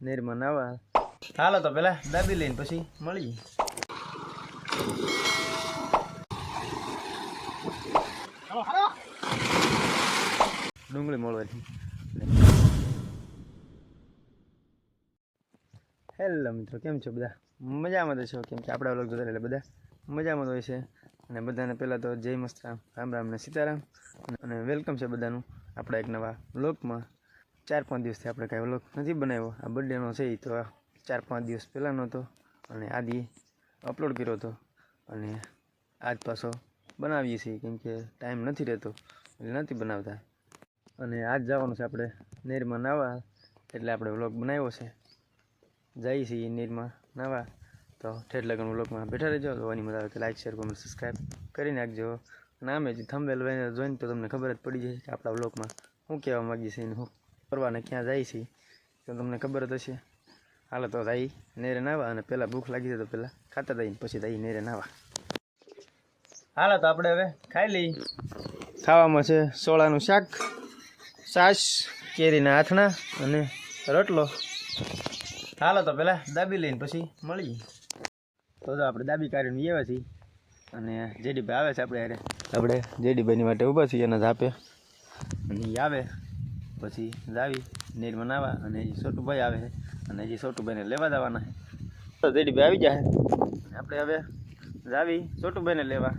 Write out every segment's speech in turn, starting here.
નેરમાં નાવા. હાલો તો પેલા દાબી લઈને પછી મળીએ. ડુંગળી મળવાથી. હેલો મિત્રો, કેમ છો બધા? મજામાં તો છો? કેમ કે આપણા વ્લોગ જોતા એટલે બધા મજામાં હોય છે. અને બધાને પહેલાં તો જય મસ્તરામ, રામ રામ ને સીતારામ, અને વેલકમ છે બધાનું આપણા એક નવા વ્લોગમાં. 4-5 દિવસથી આપણે કાંઈ વ્લોગ નથી બનાવ્યો. આ બર્થડેનો છે એ તો 4-5 દિવસ પહેલાંનો હતો, અને આદિ અપલોડ કર્યો હતો, અને આજ પાછો બનાવીએ છીએ કેમ કે ટાઈમ નથી રહેતો એટલે નથી બનાવતા. અને આજ જવાનું છે આપણે નેરમાં નાવા, એટલે આપણે વ્લોગ બનાવ્યો છે. જઈએ છીએ નીરમાં નાવા, તો ઠેઠ લગન વ્લોગમાં બેઠા રહેજો. જોવાની મજા આવે તો લાઈક, શેર, કોમેન્ટ, સબસ્ક્રાઈબ કરી નાખજો. નામે જ થંબનેલ જોઈને તો તમને ખબર જ પડી જાય કે આપણા વ્લોગમાં શું કહેવા માગીએ છીએ, શું કરવાને ક્યાં જાય છે તો તમને ખબર જ હશે. હાલો તો જઈ નેરે નાવા, અને પહેલાં ભૂખ લાગી જાય તો પહેલાં ખાતા જઈને પછી જઈ નેરે નાવા. હાલો તો આપણે હવે ખાઈ લઈએ. ખાવામાં છે સોળાનું શાક, છાશ, કેરીના આથણા અને રોટલો. હાલો તો પેલા દાબી લઈને પછી મળીએ. તો જો આપણે દાબી કાઢીને આવ્યા છીએ, અને જેડીભાઈ આવે છે આપણે જેડીભાઈની માટે ઊભા છીએ એના ઝાપે, અને એ આવે પછી જાવી નીરમાં નાવા. અને હજી છોટુભાઈ આવે છે, અને હજી છોટુભાઈને લેવા જવાના છે. તો જેડીભાઈ આવી જાય, આપણે હવે જાવી છોટુભાઈને લેવા.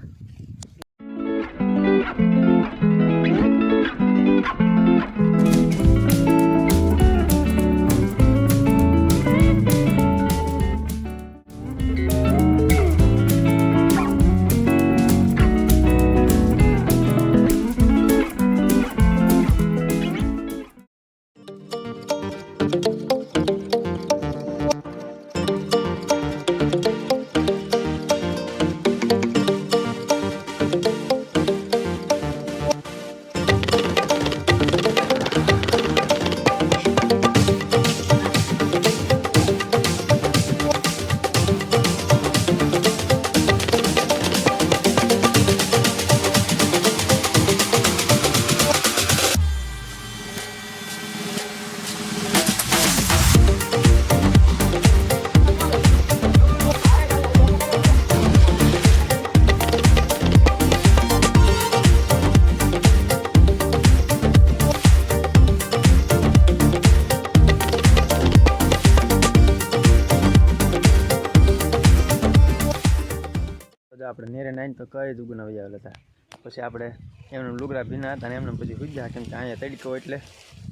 આપણે નેરે નાઈને તો કઈ જ ઉગના વજાવેલા હતા. પછી આપણે એમને લુગડા ભીના હતા, અને એમને પછી હુજ્યા, કેમ કે અહીંયા તડકો એટલે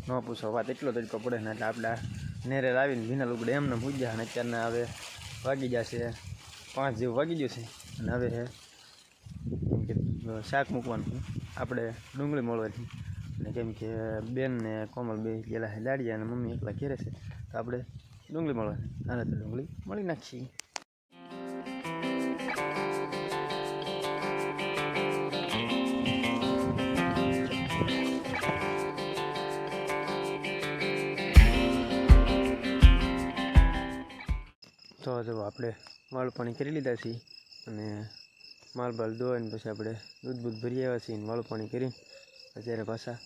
ન પૂછો વાત, એટલો તડકો પડે ને. એટલે આપણે નેરે લાવીને ભીના લુગડા એમને હુજ્યા, અને અત્યારના હવે વાગી જશે 5 જેવું વાગી ગયું છે. અને હવે કેમ કે શાક મૂકવાનું આપણે ડુંગળી મળવાની, અને કેમ કે બેન ને કોમલ બે ગયેલા છે દાડિયા, અને મમ્મી એકલા ઘેરે છે, તો આપણે ડુંગળી મળવાની. અને તો ડુંગળી મળી નાખીએ. તો જો આપણે માલ પાણી કરી લીધા છીએ, અને માલ બાલ ધોઈને પછી આપણે દૂધ ભરી આવ્યા છીએ. માલ પાણી કરીને અત્યારે પાછા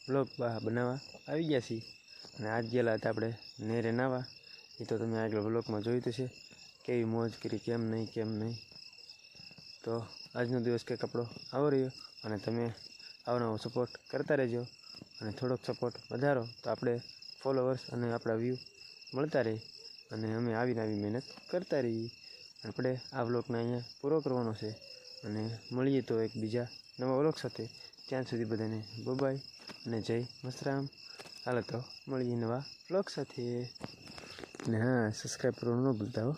બ્લોગ બનાવવા આવી ગયા છીએ. અને આજ ગયેલા હતા આપણે નેરે નાવા, એ તો તમે આગળ બ્લોગમાં જોયું તો છે કેવી મોજ કરી, કેમ નહીં. તો આજનો દિવસ કંઈક આપણો આવો રહ્યો, અને તમે આવો સપોર્ટ કરતા રહેજો, અને થોડોક સપોર્ટ વધારો તો આપણે ફોલોવર્સ અને આપણા વ્યૂ મળતા રહે, અને અમે આવી મહેનત કરતા રહીએ. આપણે આ વ્લોગને અહીંયા પૂરો કરવાનો છે, અને મળીએ તો એક બીજા નવા વ્લોગ સાથે. ત્યાં સુધી બધાને બાય અને જય મસ્તરામ. હાલો તો મળીએ નવા વ્લોગ સાથે, અને હા, સબસ્ક્રાઈબ કરવાનું ન ભૂલતા હો.